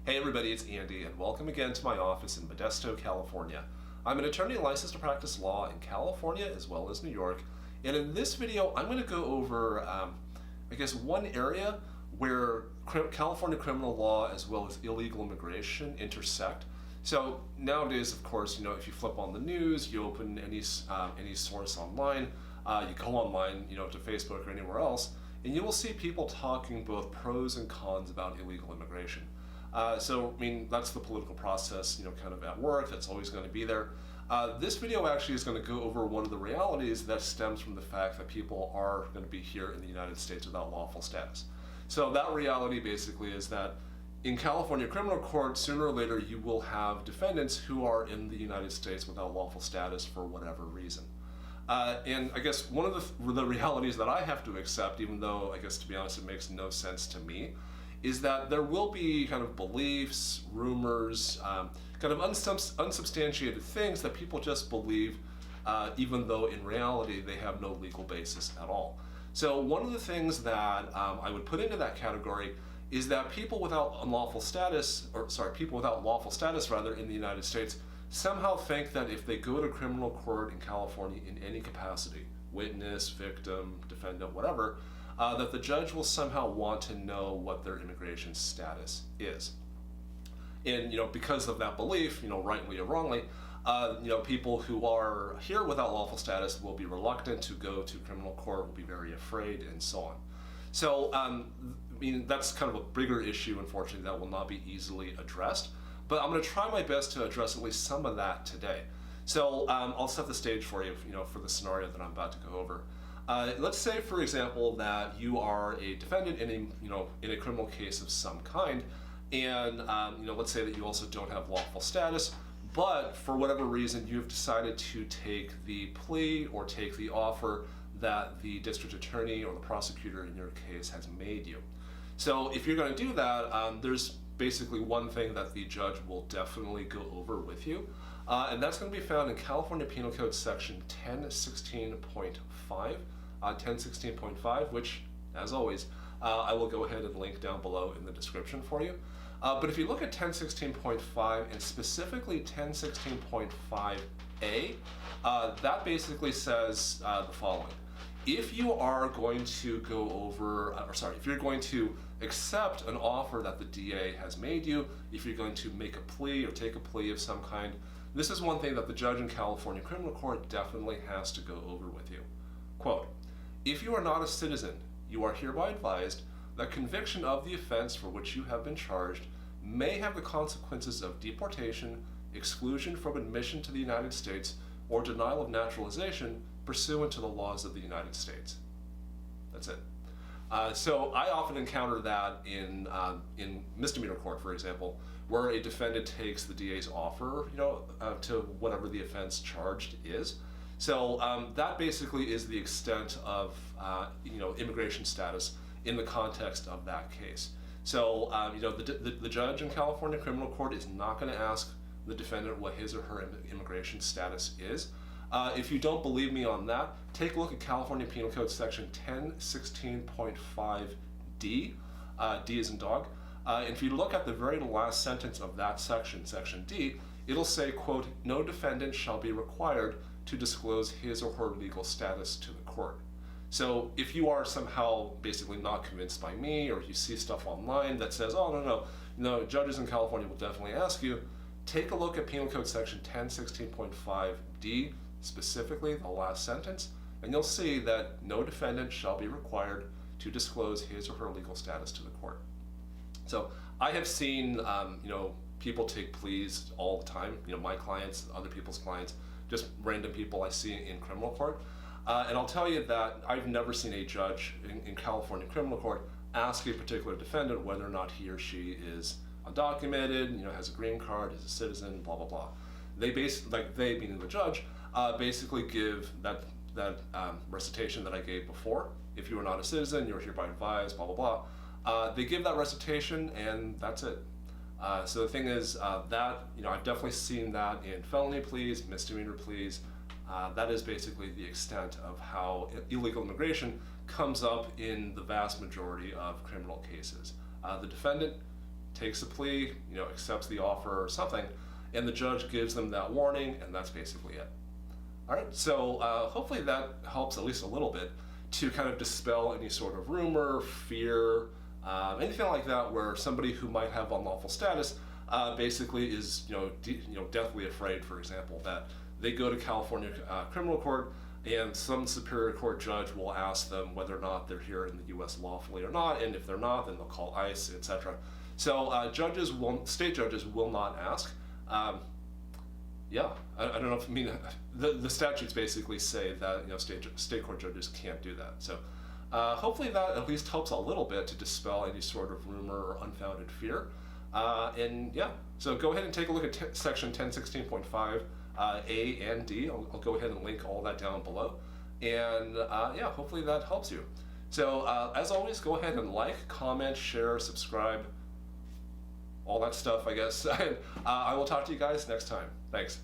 Hey everybody, it's Andy, and welcome again to my office in Modesto, California. I'm an attorney licensed to practice law in California as well as New York, and in this video I'm going to go over, one area where California criminal law as well as illegal immigration intersect. So nowadays, of course, if you flip on the news, you open any source online, you go online, to Facebook or anywhere else, and you will see people talking both pros and cons about illegal immigration. That's the political process, kind of at work, that's always going to be there. This video actually is going to go over one of the realities that stems from the fact that people are going to be here in the United States without lawful status. So that reality basically is that in California criminal court, sooner or later you will have defendants who are in the United States without lawful status for whatever reason. And I guess one of the realities that I have to accept, even though I guess to be honest it makes no sense to me, is that there will be kind of beliefs, rumors, kind of unsubstantiated things that people just believe, even though in reality they have no legal basis at all. So one of the things that I would put into that category is that people without lawful status in the United States somehow think that if they go to criminal court in California in any capacity, witness, victim, defendant, whatever, that the judge will somehow want to know what their immigration status is. And because of that belief, rightly or wrongly, people who are here without lawful status will be reluctant to go to criminal court, will be very afraid, and so on. So, that's kind of a bigger issue, unfortunately, that will not be easily addressed. But I'm going to try my best to address at least some of that today. So I'll set the stage for you, for the scenario that I'm about to go over. Let's say, for example, that you are a defendant in a criminal case of some kind, and let's say that you also don't have lawful status, but for whatever reason you've decided to take the plea or take the offer that the district attorney or the prosecutor in your case has made you. So if you're going to do that, there's basically one thing that the judge will definitely go over with you, and that's going to be found in California Penal Code section 1016.5, which, as always, I will go ahead and link down below in the description for you. But if you look at 1016.5 and specifically 1016.5a, that basically says the following. If you are going to if you're going to accept an offer that the DA has made you, if you're going to make a plea or take a plea of some kind, this is one thing that the judge in California criminal court definitely has to go over with you. Quote, "If you are not a citizen, you are hereby advised that conviction of the offense for which you have been charged may have the consequences of deportation, exclusion from admission to the United States, or denial of naturalization pursuant to the laws of the United States." That's it. So I often encounter that in misdemeanor court, for example, where a defendant takes the DA's offer, to whatever the offense charged is. So that basically is the extent of immigration status in the context of that case. So the judge in California criminal court is not going to ask the defendant what his or her immigration status is. If you don't believe me on that, take a look at California Penal Code section 1016.5d, D as in dog. And if you look at the very last sentence of that section, section D, it'll say, quote, "No defendant shall be required to disclose his or her legal status to the court." So if you are somehow basically not convinced by me, or you see stuff online that says, "Oh, no, judges in California will definitely ask you," take a look at Penal Code section 1016.5d, specifically the last sentence, and you'll see that no defendant shall be required to disclose his or her legal status to the court. So I have seen people take pleas all the time, my clients, other people's clients, just random people I see in criminal court. And I'll tell you that I've never seen a judge in California criminal court ask a particular defendant whether or not he or she is undocumented, has a green card, is a citizen, blah, blah, blah. They meaning the judge, basically give that recitation that I gave before. If you are not a citizen, you're hereby advised, blah, blah, blah. They give that recitation and that's it. So the thing is that, I've definitely seen that in felony pleas, misdemeanor pleas. That is basically the extent of how illegal immigration comes up in the vast majority of criminal cases. The defendant takes a plea, accepts the offer or something, and the judge gives them that warning, and that's basically it. All right, so hopefully that helps at least a little bit to kind of dispel any sort of rumor, fear, anything like that, where somebody who might have unlawful status basically is, deathly afraid, for example, that they go to California criminal court and some superior court judge will ask them whether or not they're here in the U.S. lawfully or not, and if they're not, then they'll call ICE, etc. So state judges will not ask. I don't know if the statutes basically say that state court judges can't do that. So hopefully that at least helps a little bit to dispel any sort of rumor or unfounded fear. So go ahead and take a look at section 1016.5 A and D. I'll go ahead and link all that down below, and hopefully that helps you. So as always, go ahead and like, comment, share, subscribe, all that stuff, I guess. I will talk to you guys next time. Thanks.